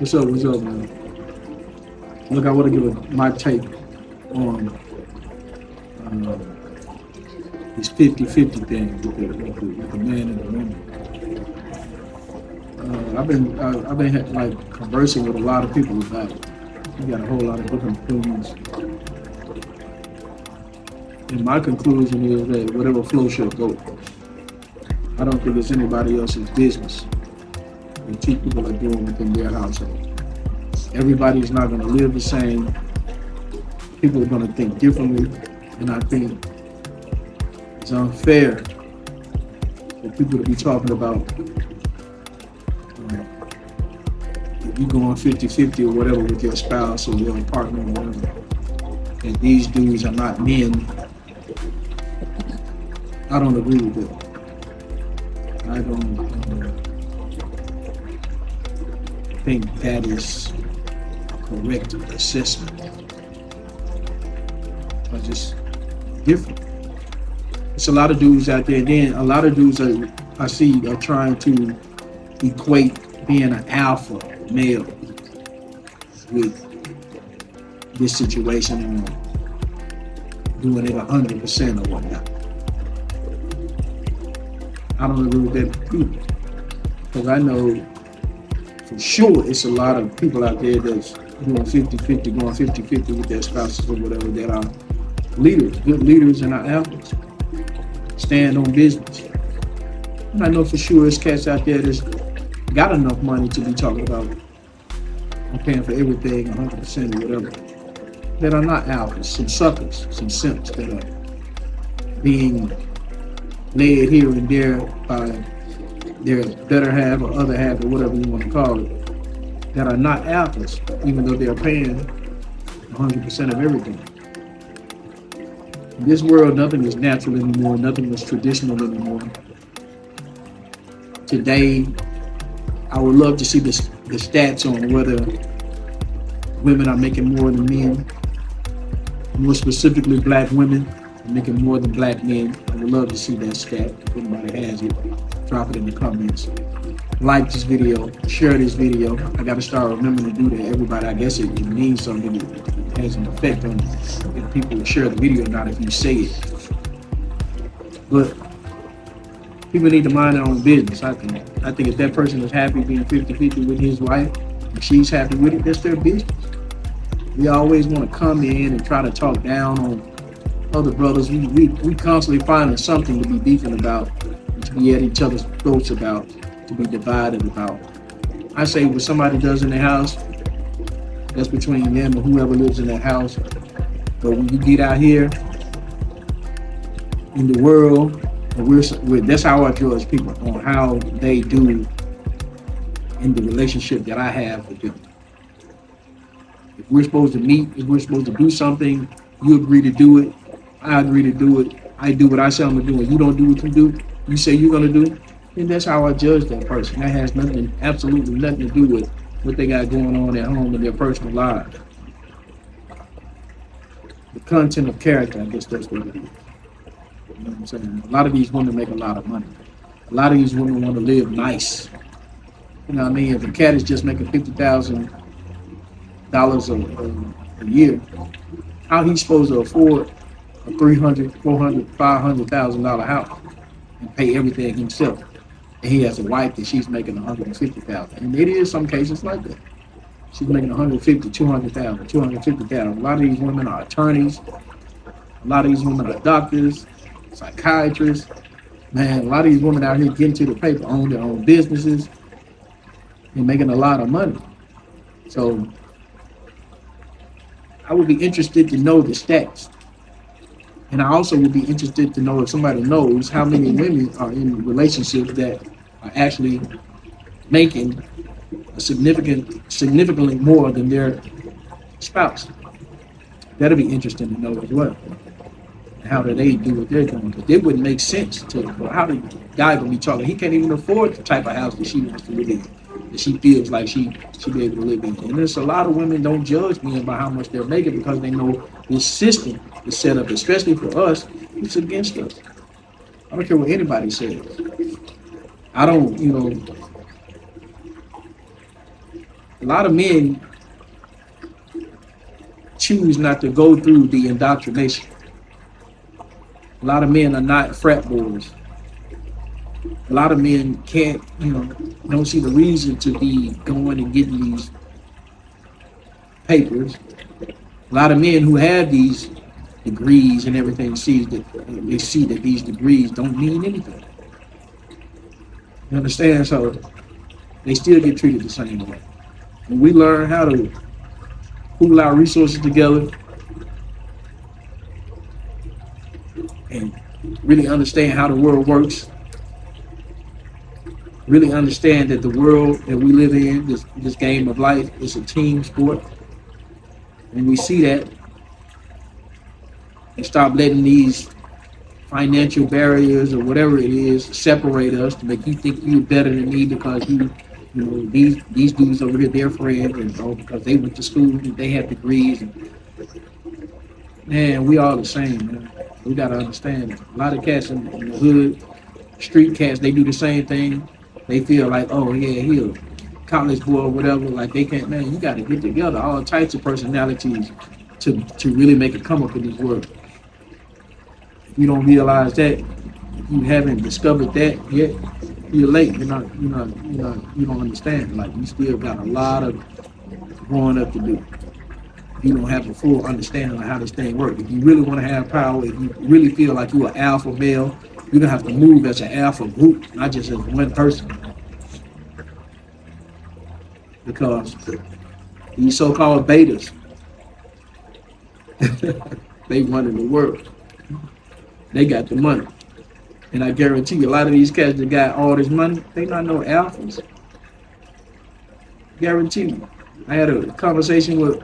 What's up? What's up, man? Look, I want to give my take on uh, this 50-50 thing with the man and the woman. I've been like conversing with a lot of people about it. We got a whole lot of different opinions, and my conclusion is that whatever flow shall go. I don't think it's anybody else's business what two people are doing within their household. Everybody's not going to live the same. People are going to think differently, and I think it's unfair for people to be talking about if you going 50-50 or whatever with your spouse or your partner or whatever, and these dudes are not men. I don't agree with it. I don't think that is a correct assessment. It's just different. It's a lot of dudes out there. Then a lot of dudes I see are trying to equate being an alpha male with this situation and doing it 100% or whatnot. I don't agree with that either. Because I know for sure it's a lot of people out there that's doing 50-50, going 50-50 with their spouses or whatever that are leaders, good leaders and our alphas. Stand on business. And I know for sure it's cats out there that's got enough money to be talking about I'm paying for everything 100% or whatever. That are not alphas, some suckers, some simps that are being led here and there by their better half or other half or whatever you want to call it, that are not alphas, even though they're paying 100% of everything. In this world, nothing is natural anymore, nothing is traditional anymore. Today, I would love to see the stats on whether women are making more than men, more specifically black women are making more than black men. I would love to see that stat. If anybody has it, drop it in the comments. Like this video, share this video. I got to start remembering to do that. Everybody, I guess it means something. It has an effect on if people share the video or not if you say it. But people need to mind their own business, I think. I think if that person is happy being 50-50 with his wife, and she's happy with it, that's their business. We always want to come in and try to talk down on other brothers. We constantly finding something to be beefing about, to be at each other's throats about, to be divided about. I say what somebody does in their house, that's between them or whoever lives in that house. But when you get out here in the world, that's how I judge people on how they do in the relationship that I have with them. If we're supposed to meet, if we're supposed to do something, you agree to do it, I agree to do it, I do what I say I'm gonna do, and you don't do what you do, you say you're gonna do, and that's how I judge that person. That has nothing, absolutely nothing to do with what they got going on at home in their personal lives. The content of character, I guess that's what it is. You know what I'm saying? A lot of these women make a lot of money. A lot of these women want to live nice. You know what I mean? If a cat is just making $50,000 a year, how he's supposed to afford a $300,000, $400,000, $500,000 house and pay everything himself? And he has a wife that she's making $150,000. And it is some cases like that. She's making $150,000, $200,000, $250,000. A lot of these women are attorneys. A lot of these women are doctors, psychiatrists. Man, a lot of these women out here getting to the paper, own their own businesses, and making a lot of money. So I would be interested to know the stats. And I also would be interested to know if somebody knows how many women are in relationships that are actually making a significantly more than their spouse. That'll be interesting to know as well. How do they do what they're doing? Because it wouldn't make sense to, well, how the guy gonna be talking? He can't even afford the type of house that she wants to live in, that she feels like she be able to live in. And there's a lot of women don't judge men by how much they're making because they know this system is set up, especially for us, it's against us. I don't care what anybody says. I don't, A lot of men choose not to go through the indoctrination. A lot of men are not frat boys. A lot of men can't, don't see the reason to be going and getting these papers. A lot of men who have these degrees and everything see that these degrees don't mean anything. You understand? So they still get treated the same way. When we learn how to pool our resources together and really understand how the world works, really understand that the world that we live in, this game of life, is a team sport. When we see that and stop letting these financial barriers or whatever it is separate us to make you think you're better than me because these dudes over here, they're friends, and because they went to school and they have degrees. Man, we all the same, man. We gotta understand it. A lot of cats in the hood, street cats, they do the same thing. They feel like, oh yeah, he a college boy or whatever. Like they can't, man. You gotta get together. All types of personalities to really make it come up in this world. If you don't realize that, if you haven't discovered that yet, you're late. You don't understand. Like you still got a lot of growing up to do. You don't have a full understanding of how this thing works. If you really want to have power, if you really feel like you're an alpha male, you're gonna have to move as an alpha group, not just as one person. Because these so-called betas, they running the world. They got the money. And I guarantee you, a lot of these cats that got all this money, they not no alphas. Guarantee you. I had a conversation with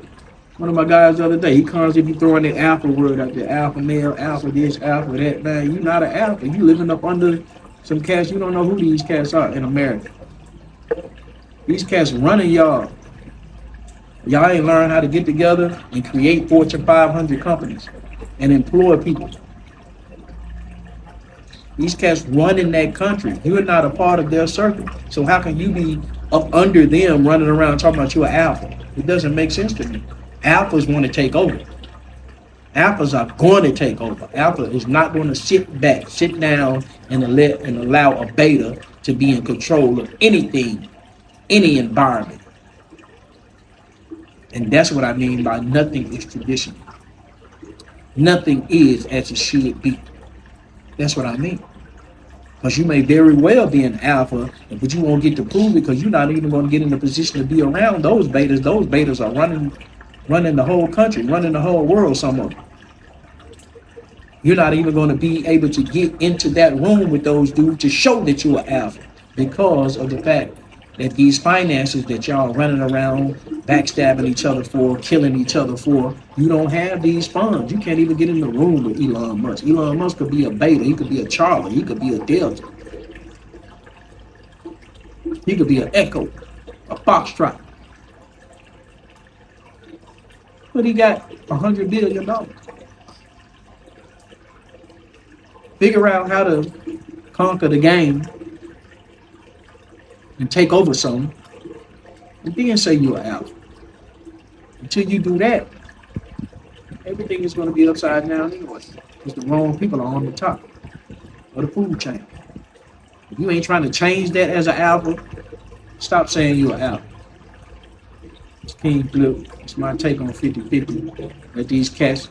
one of my guys the other day. He constantly be throwing the alpha word out there. Alpha male, alpha this, alpha that. Man, you not an alpha. You living up under some cats. You don't know who these cats are in America. These cats running y'all. Y'all ain't learned how to get together and create Fortune 500 companies and employ people. These cats running that country. You're not a part of their circle. So how can you be up under them running around talking about you're an alpha? It doesn't make sense to me. Alphas want to take over. Alphas are going to take over. Alpha is not going to sit down and allow a beta to be in control of anything, any environment. And that's what I mean by nothing is traditional. Nothing is as it should be. That's what I mean. Because you may very well be an alpha, but you won't get to prove it because you're not even going to get in the position to be around those betas. Those betas are running the whole country, running the whole world, some of them. You're not even going to be able to get into that room with those dudes to show that you're an alpha because of the fact that these finances that y'all running around, backstabbing each other for, killing each other for, you don't have these funds. You can't even get in the room with Elon Musk. Elon Musk could be a beta. He could be a Charlie. He could be a Delta. He could be an Echo, a Foxtrot. But he got $100 billion. Figure out how to conquer the game and take over something, and then say you're an alpha. Until you do that, everything is going to be upside down anyway. Because the wrong people are on the top of the food chain. If you ain't trying to change that as an alpha, stop saying you're an alpha. It's King Flip. It's my take on 50-50. Let these cats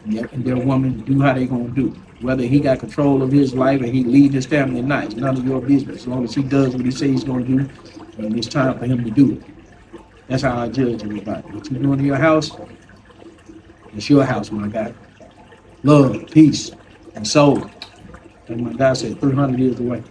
and their woman do how they going to do. Whether he got control of his life and he lead his family or not, it's none of your business. As long as he does what he says he's going to do, and it's time for him to do it. That's how I judge everybody. What you doing in your house, it's your house, my guy. Love, peace, and soul. And my guy said 300 years away.